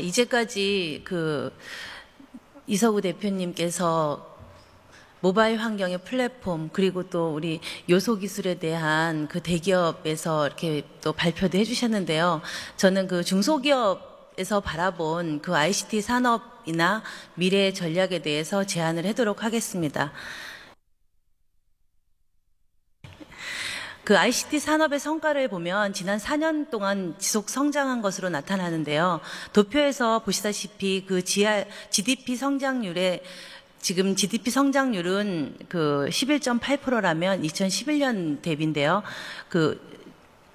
이제까지 이서구 대표님께서 모바일 환경의 플랫폼 그리고 또 우리 요소 기술에 대한 대기업에서 이렇게 또 발표도 해주셨는데요. 저는 중소기업에서 바라본 ICT 산업이나 미래 전략에 대해서 제안을 하도록 하겠습니다. ICT 산업의 성과를 보면 지난 4년 동안 지속 성장한 것으로 나타나는데요. 도표에서 보시다시피 GDP 성장률에 지금 GDP 성장률은 11.8%라면 2011년 대비인데요.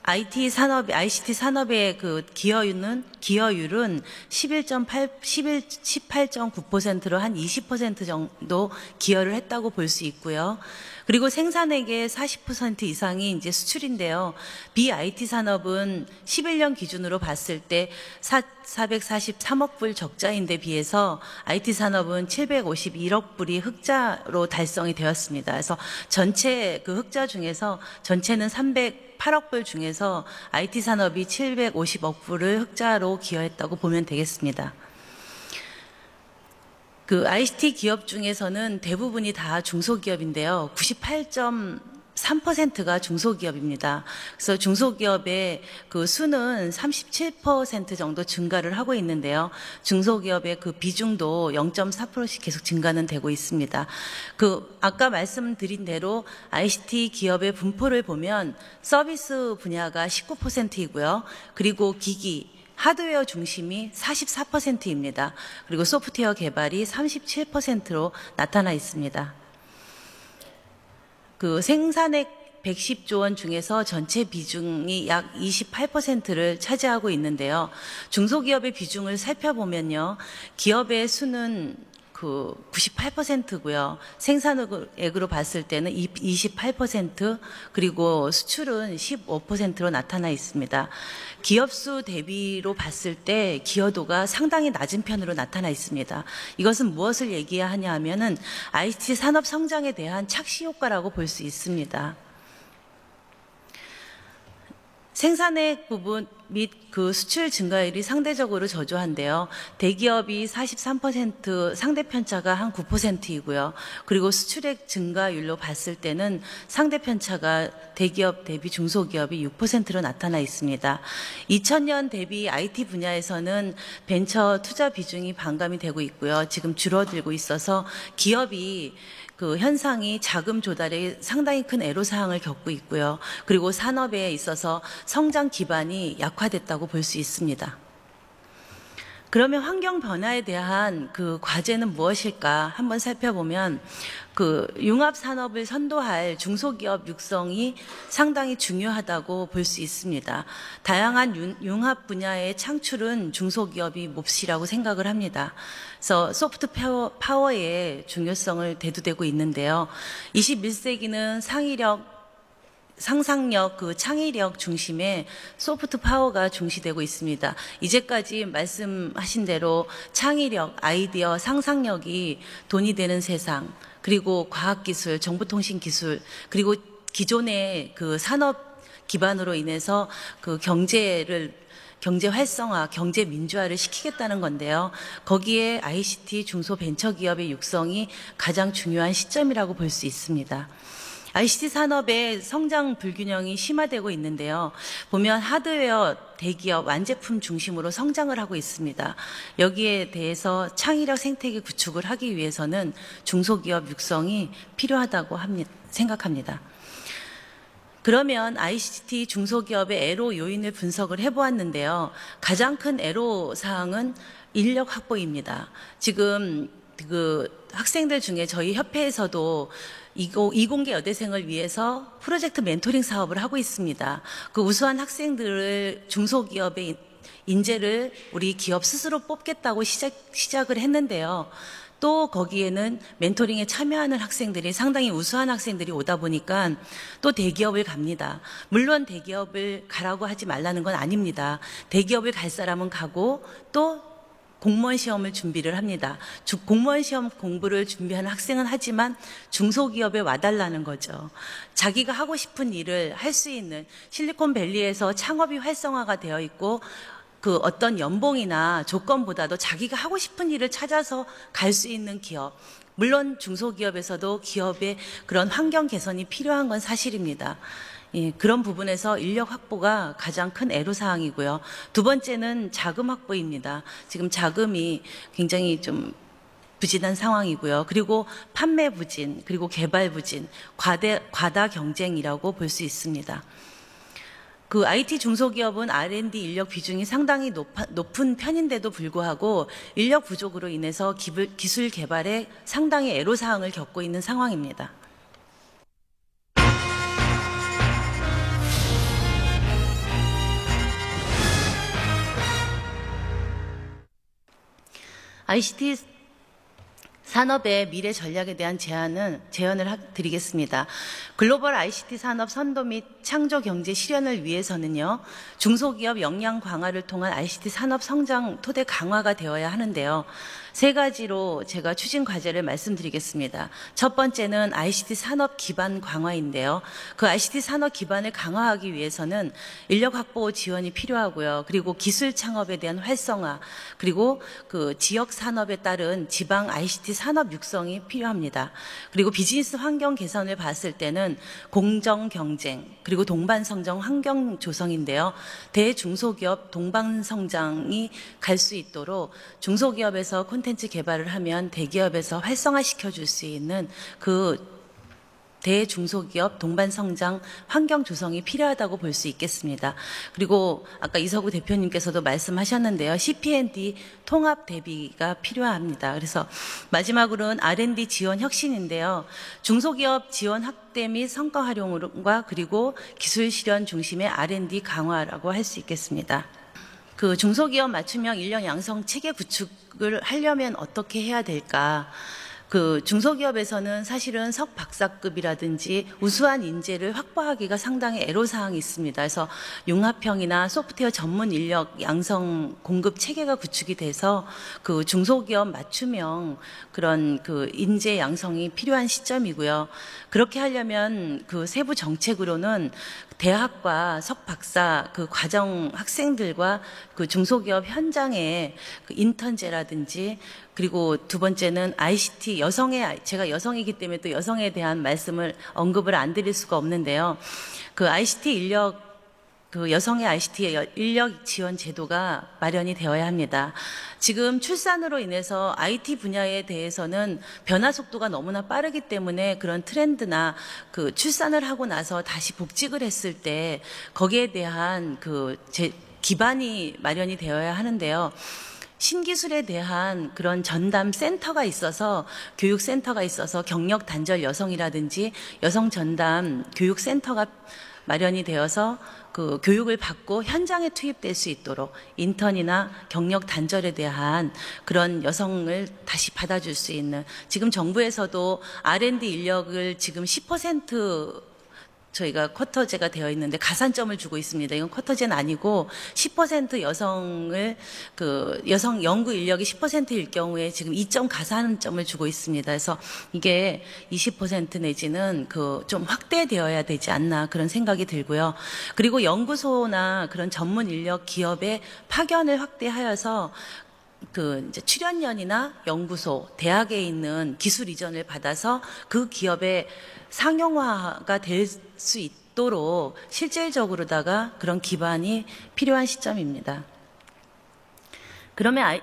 ICT 산업의 기여율은 18.9%로 한 20% 정도 기여를 했다고 볼 수 있고요. 그리고 생산액의 40% 이상이 이제 수출인데요. BIT 산업은 11년 기준으로 봤을 때 443억 불 적자인데 비해서 IT 산업은 751억 불이 흑자로 달성이 되었습니다. 그래서 전체 흑자 중에서 전체는 308억 불 중에서 IT 산업이 750억 불을 흑자로 기여했다고 보면 되겠습니다. ICT 기업 중에서는 대부분이 다 중소기업인데요. 98.3%가 중소기업입니다. 그래서 중소기업의 수는 37% 정도 증가를 하고 있는데요. 중소기업의 비중도 0.4%씩 계속 증가는 되고 있습니다. 아까 말씀드린 대로 ICT 기업의 분포를 보면 서비스 분야가 19%이고요. 그리고 기기, 하드웨어 중심이 44%입니다. 그리고 소프트웨어 개발이 37%로 나타나 있습니다. 생산액 110조 원 중에서 전체 비중이 약 28%를 차지하고 있는데요. 중소기업의 비중을 살펴보면요. 기업의 수는 98%고요. 생산액으로 봤을 때는 28%, 그리고 수출은 15%로 나타나 있습니다. 기업 수 대비로 봤을 때 기여도가 상당히 낮은 편으로 나타나 있습니다. 이것은 무엇을 얘기하냐 하면은 IT 산업 성장에 대한 착시 효과라고 볼 수 있습니다. 생산액 부분 및 수출 증가율이 상대적으로 저조한데요. 대기업이 43%, 상대 편차가 한 9%이고요. 그리고 수출액 증가율로 봤을 때는 상대 편차가 대기업 대비 중소기업이 6%로 나타나 있습니다. 2000년 대비 IT 분야에서는 벤처 투자 비중이 반감이 되고 있고요. 지금 줄어들고 있어서 기업이 현상이 자금 조달에 상당히 큰 애로사항을 겪고 있고요. 그리고 산업에 있어서 성장 기반이 약화됐다고 볼 수 있습니다. 그러면 환경 변화에 대한 과제는 무엇일까 한번 살펴보면 융합 산업을 선도할 중소기업 육성이 상당히 중요하다고 볼 수 있습니다. 다양한 융합 분야의 창출은 중소기업이 몫이라고 생각을 합니다. 그래서 소프트 파워의 중요성을 대두되고 있는데요. 21세기는 상상력, 창의력 중심의 소프트 파워가 중시되고 있습니다. 이제까지 말씀하신 대로 창의력, 아이디어, 상상력이 돈이 되는 세상, 그리고 과학기술, 정보통신기술, 그리고 기존의 산업 기반으로 인해서 경제 활성화, 경제 민주화를 시키겠다는 건데요. 거기에 ICT 중소벤처기업의 육성이 가장 중요한 시점이라고 볼 수 있습니다. ICT 산업의 성장 불균형이 심화되고 있는데요. 보면 하드웨어 대기업 완제품 중심으로 성장을 하고 있습니다. 여기에 대해서 창의력 생태계 구축을 하기 위해서는 중소기업 육성이 필요하다고 생각합니다. 그러면 ICT 중소기업의 애로 요인을 분석을 해보았는데요. 가장 큰 애로 사항은 인력 확보입니다. 지금 학생들 중에 저희 협회에서도 이공계 여대생을 위해서 프로젝트 멘토링 사업을 하고 있습니다. 우수한 학생들을 중소기업의 인재를 우리 기업 스스로 뽑겠다고 시작을 했는데요. 또 거기에는 멘토링에 참여하는 학생들이 상당히 우수한 학생들이 오다 보니까 또 대기업을 갑니다. 물론 대기업을 가라고 하지 말라는 건 아닙니다. 대기업을 갈 사람은 가고 또 공무원 시험을 준비를 합니다. 공무원 시험 공부를 준비하는 학생은 하지만 중소기업에 와달라는 거죠. 자기가 하고 싶은 일을 할 수 있는 실리콘밸리에서 창업이 활성화가 되어 있고 그 어떤 연봉이나 조건보다도 자기가 하고 싶은 일을 찾아서 갈 수 있는 기업, 물론 중소기업에서도 기업의 그런 환경 개선이 필요한 건 사실입니다. 예, 그런 부분에서 인력 확보가 가장 큰 애로사항이고요. 두 번째는 자금 확보입니다. 지금 자금이 굉장히 좀 부진한 상황이고요. 그리고 판매 부진, 그리고 개발 부진, 과다 경쟁이라고 볼 수 있습니다. 그 IT 중소기업은 R&D 인력 비중이 상당히 높은 편인데도 불구하고 인력 부족으로 인해서 기술 개발에 상당히 애로사항을 겪고 있는 상황입니다. ICT 산업의 미래 전략에 대한 제안을 드리겠습니다. 글로벌 ICT 산업 선도 및 창조 경제 실현을 위해서는요, 중소기업 역량 강화를 통한 ICT 산업 성장 토대 강화가 되어야 하는데요. 세 가지로 제가 추진 과제를 말씀드리겠습니다. 첫 번째는 ICT 산업 기반 강화인데요. 그 ICT 산업 기반을 강화하기 위해서는 인력 확보 지원이 필요하고요. 그리고 기술 창업에 대한 활성화, 그리고 그 지역 산업에 따른 지방 ICT 산업 육성이 필요합니다. 그리고 비즈니스 환경 개선을 봤을 때는 공정 경쟁, 그리고 동반 성장 환경 조성인데요. 대중소기업 동반 성장이 갈 수 있도록 중소기업에서 콘텐츠 개발을 하면 대기업에서 활성화시켜 줄 수 있는 그 대중소기업 동반 성장 환경 조성이 필요하다고 볼 수 있겠습니다. 그리고 아까 이석우 대표님께서도 말씀하셨는데요. CP&D 통합 대비가 필요합니다. 그래서 마지막으로는 R&D 지원 혁신인데요. 중소기업 지원 확대 및 성과 활용과 그리고 기술 실현 중심의 R&D 강화라고 할 수 있겠습니다. 그 중소기업 맞춤형 인력 양성 체계 구축을 하려면 어떻게 해야 될까? 그 중소기업에서는 사실은 석박사급이라든지 우수한 인재를 확보하기가 상당히 애로사항이 있습니다. 그래서 융합형이나 소프트웨어 전문 인력 양성 공급 체계가 구축이 돼서 그 중소기업 맞춤형 그런 그 인재 양성이 필요한 시점이고요. 그렇게 하려면 그 세부 정책으로는 대학과 석박사 그 과정 학생들과 그 중소기업 현장에 그 인턴제라든지, 그리고 두 번째는 ICT 제가 여성이기 때문에 또 여성에 대한 말씀을 언급을 안 드릴 수가 없는데요. 그 ICT 인력 그 여성의 ICT 인력 지원 제도가 마련이 되어야 합니다. 지금 출산으로 인해서 IT 분야에 대해서는 변화 속도가 너무나 빠르기 때문에 그런 트렌드나 그 출산을 하고 나서 다시 복직을 했을 때 거기에 대한 그 기반이 마련이 되어야 하는데요. 신기술에 대한 그런 전담 센터가 있어서, 교육센터가 있어서 경력 단절 여성이라든지 여성 전담 교육센터가 마련이 되어서 그 교육을 받고 현장에 투입될 수 있도록 인턴이나 경력 단절에 대한 그런 여성을 다시 받아줄 수 있는, 지금 정부에서도 R&D 인력을 지금 10% 저희가 쿼터제가 되어 있는데 가산점을 주고 있습니다. 이건 쿼터제는 아니고 10% 여성을 그 여성 연구 인력이 10%일 경우에 지금 2점 가산점을 주고 있습니다. 그래서 이게 20% 내지는 그 좀 확대되어야 되지 않나 그런 생각이 들고요. 그리고 연구소나 그런 전문 인력 기업의 파견을 확대하여서 그 이제 출연연이나 연구소, 대학에 있는 기술 이전을 받아서 그 기업의 상용화가 될 수 있도록 실질적으로다가 그런 기반이 필요한 시점입니다. 그러면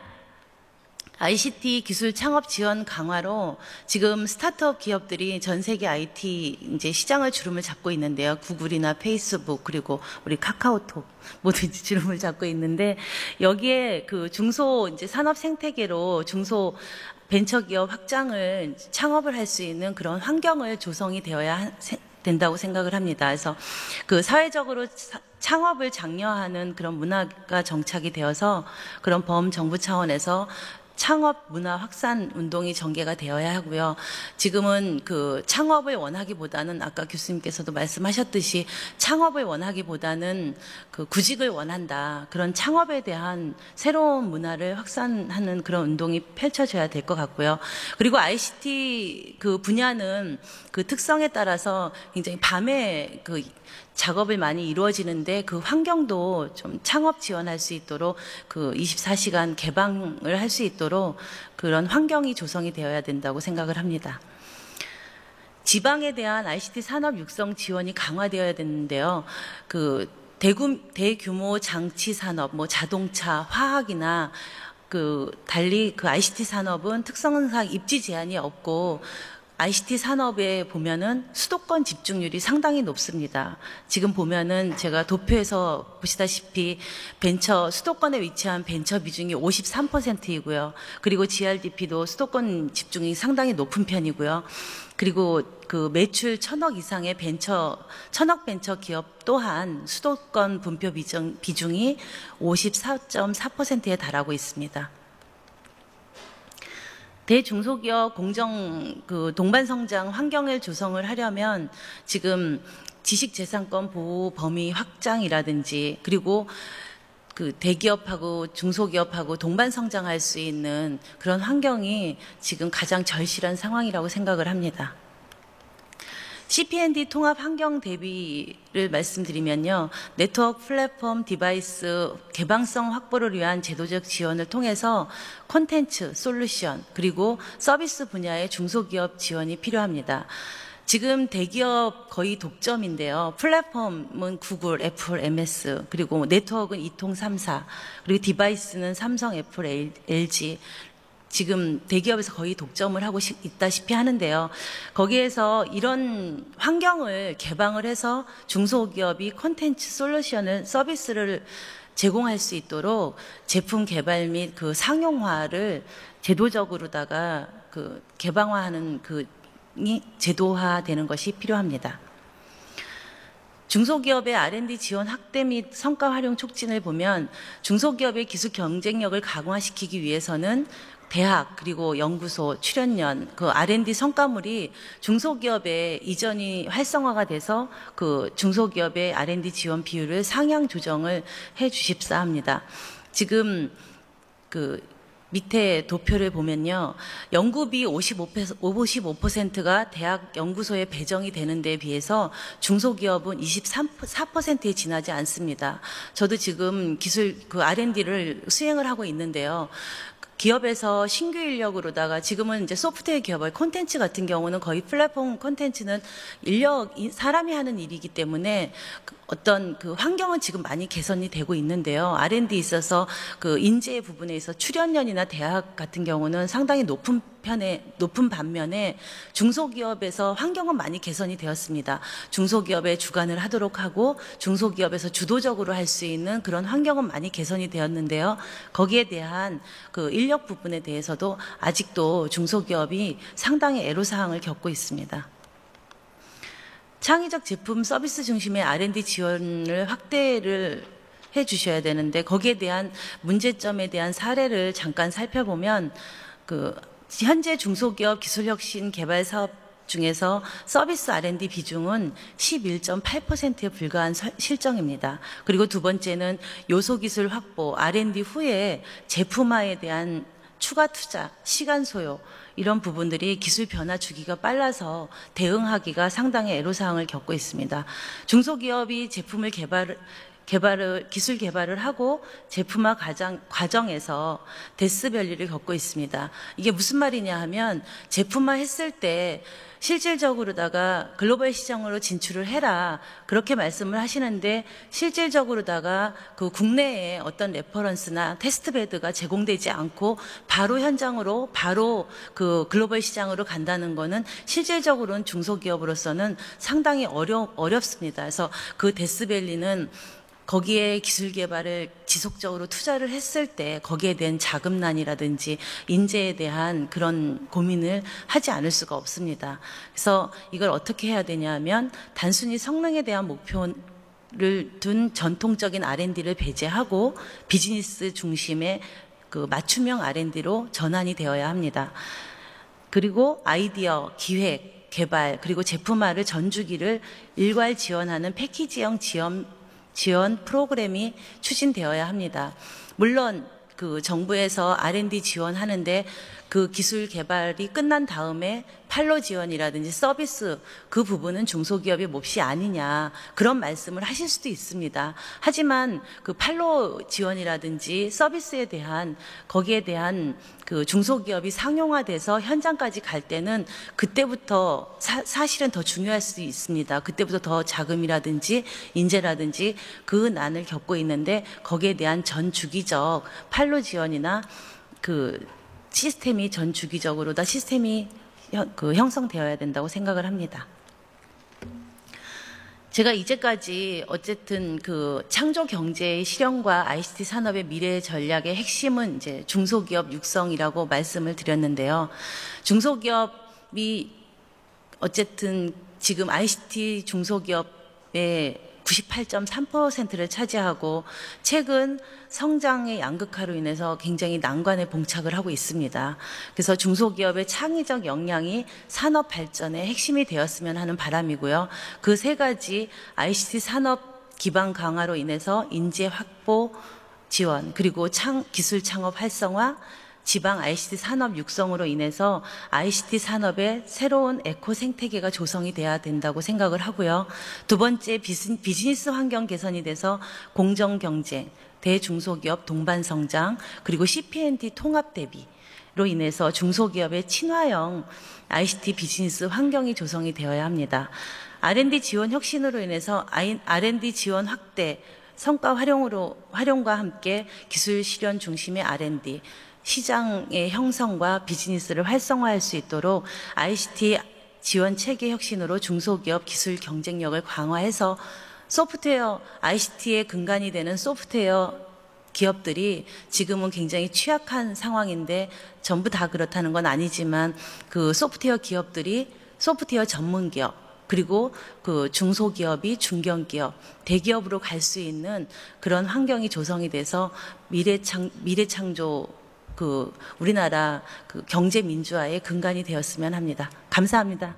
ICT 기술 창업 지원 강화로 지금 스타트업 기업들이 전 세계 IT 이제 시장을 주름을 잡고 있는데요. 구글이나 페이스북 그리고 우리 카카오톡 모두 주름을 잡고 있는데, 여기에 그 중소 이제 산업 생태계로 중소 벤처기업 확장을 창업을 할 수 있는 그런 환경을 조성이 되어야 된다고 생각을 합니다. 그래서 그 사회적으로 창업을 장려하는 그런 문화가 정착이 되어서 그런 범정부 차원에서 창업 문화 확산 운동이 전개가 되어야 하고요. 지금은 그 창업을 원하기보다는 아까 교수님께서도 말씀하셨듯이 창업을 원하기보다는 그 구직을 원한다. 그런 창업에 대한 새로운 문화를 확산하는 그런 운동이 펼쳐져야 될 것 같고요. 그리고 ICT 그 분야는 그 특성에 따라서 굉장히 밤에 그 작업을 많이 이루어지는데 그 환경도 좀 창업 지원할 수 있도록 그 24시간 개방을 할 수 있도록 그런 환경이 조성이 되어야 된다고 생각을 합니다. 지방에 대한 ICT 산업 육성 지원이 강화되어야 되는데요. 그 대규모 장치 산업, 뭐 자동차, 화학이나 달리 ICT 산업은 특성상 입지 제한이 없고 ICT 산업에 보면은 수도권 집중률이 상당히 높습니다. 지금 보면은 제가 도표에서 보시다시피 수도권에 위치한 벤처 비중이 53%이고요. 그리고 GRDP도 수도권 집중이 상당히 높은 편이고요. 그리고 그 매출 1,000억 이상의 1,000억 벤처 기업 또한 수도권 분표 비중이 54.4%에 달하고 있습니다. 대중소기업 동반 성장 환경을 조성을 하려면 지금 지식재산권 보호 범위 확장이라든지 그리고 그 대기업하고 중소기업하고 동반 성장할 수 있는 그런 환경이 지금 가장 절실한 상황이라고 생각을 합니다. CPND 통합 환경 대비를 말씀드리면요. 네트워크 플랫폼 디바이스 개방성 확보를 위한 제도적 지원을 통해서 콘텐츠, 솔루션, 그리고 서비스 분야의 중소기업 지원이 필요합니다. 지금 대기업 거의 독점인데요. 플랫폼은 구글, 애플, MS, 그리고 네트워크는 이통 3사, 그리고 디바이스는 삼성, 애플, LG, 지금 대기업에서 거의 독점을 하고 있다시피 하는데요. 거기에서 이런 환경을 개방을 해서 중소기업이 콘텐츠 솔루션을 서비스를 제공할 수 있도록 제품 개발 및 그 상용화를 제도적으로다가 개방화하는 제도화되는 것이 필요합니다. 중소기업의 R&D 지원 확대 및 성과 활용 촉진을 보면 중소기업의 기술 경쟁력을 강화시키기 위해서는 대학 그리고 연구소, 출연연, R&D 성과물이 중소기업에 이전이 활성화가 돼서 중소기업의 R&D 지원 비율을 상향 조정을 해 주십사 합니다. 지금 밑에 도표를 보면요. 연구비 55%가 대학 연구소에 배정이 되는 데에 비해서 중소기업은 24%에 지나지 않습니다. 저도 지금 R&D를 수행을 하고 있는데요. 기업에서 신규 인력으로다가 지금은 이제 소프트웨어 기업의 콘텐츠 같은 경우는 거의 플랫폼 콘텐츠는 사람이 하는 일이기 때문에 어떤 환경은 지금 많이 개선이 되고 있는데요. R&D 있어서 인재 부분에 있어서 출연연이나 대학 같은 경우는 상당히 높은 반면에 중소기업에서 환경은 많이 개선이 되었습니다. 중소기업에 주관을 하도록 하고 중소기업에서 주도적으로 할 수 있는 그런 환경은 많이 개선이 되었는데요. 거기에 대한 인력 부분에 대해서도 아직도 중소기업이 상당히 애로사항을 겪고 있습니다. 창의적 제품 서비스 중심의 R&D 지원을 확대를 해 주셔야 되는데 거기에 대한 문제점에 대한 사례를 잠깐 살펴보면 현재 중소기업 기술혁신 개발 사업 중에서 서비스 R&D 비중은 11.8%에 불과한 실정입니다. 그리고 두 번째는 요소기술 확보, R&D 후에 제품화에 대한 추가 투자, 시간 소요 이런 부분들이 기술 변화 주기가 빨라서 대응하기가 상당히 애로사항을 겪고 있습니다. 중소기업이 제품을 기술 개발을 하고 제품화 과정에서 데스밸리를 겪고 있습니다. 이게 무슨 말이냐 하면 제품화 했을 때 실질적으로다가 글로벌 시장으로 진출을 해라 그렇게 말씀을 하시는데 실질적으로다가 국내에 어떤 레퍼런스나 테스트베드가 제공되지 않고 바로 현장으로 바로 글로벌 시장으로 간다는 거는 실질적으로는 중소기업으로서는 상당히 어렵습니다. 그래서 데스밸리는 거기에 기술 개발을 지속적으로 투자를 했을 때 거기에 대한 자금난이라든지 인재에 대한 그런 고민을 하지 않을 수가 없습니다. 그래서 이걸 어떻게 해야 되냐 하면 단순히 성능에 대한 목표를 둔 전통적인 R&D를 배제하고 비즈니스 중심의 맞춤형 R&D로 전환이 되어야 합니다. 그리고 아이디어, 기획, 개발, 그리고 제품화를 전주기를 일괄 지원하는 패키지형 지원 프로그램이 추진되어야 합니다. 물론 정부에서 R&D 지원하는데 기술 개발이 끝난 다음에 판로 지원이라든지 서비스 그 부분은 중소기업의 몫이 아니냐 그런 말씀을 하실 수도 있습니다. 하지만 그 판로 지원이라든지 서비스에 대한 거기에 대한 그 중소기업이 상용화돼서 현장까지 갈 때는 그때부터 사실은 더 중요할 수도 있습니다. 그때부터 더 자금이라든지 인재라든지 그 난을 겪고 있는데 거기에 대한 전 주기적 판로 지원이나 그 시스템이 전 주기적으로 다 시스템이 형성되어야 된다고 생각을 합니다. 제가 이제까지 어쨌든 그 창조 경제의 실현과 ICT 산업의 미래 전략의 핵심은 이제 중소기업 육성이라고 말씀을 드렸는데요. 중소기업이 어쨌든 지금 ICT 중소기업의 98.3%를 차지하고 최근 성장의 양극화로 인해서 굉장히 난관에 봉착을 하고 있습니다. 그래서 중소기업의 창의적 역량이 산업 발전의 핵심이 되었으면 하는 바람이고요. 그 세 가지 ICT 산업 기반 강화로 인해서 인재 확보 지원 그리고 기술 창업 활성화 지방 ICT 산업 육성으로 인해서 ICT 산업의 새로운 에코 생태계가 조성이 돼야 된다고 생각을 하고요. 두 번째 비즈니스 환경 개선이 돼서 공정 경쟁, 대중소기업 동반 성장, 그리고 CP&T 통합 대비로 인해서 중소기업의 친화형 ICT 비즈니스 환경이 조성이 되어야 합니다. R&D 지원 혁신으로 인해서 R&D 지원 확대, 성과 활용과 함께 기술 실현 중심의 R&D, 시장의 형성과 비즈니스를 활성화할 수 있도록 ICT 지원 체계 혁신으로 중소기업 기술 경쟁력을 강화해서 소프트웨어, ICT의 근간이 되는 소프트웨어 기업들이 지금은 굉장히 취약한 상황인데 전부 다 그렇다는 건 아니지만 그 소프트웨어 기업들이 소프트웨어 전문 기업 그리고 그 중소기업이 중견기업, 대기업으로 갈 수 있는 그런 환경이 조성이 돼서 미래창조 그 우리나라 그 경제 민주화의 근간이 되었으면 합니다. 감사합니다.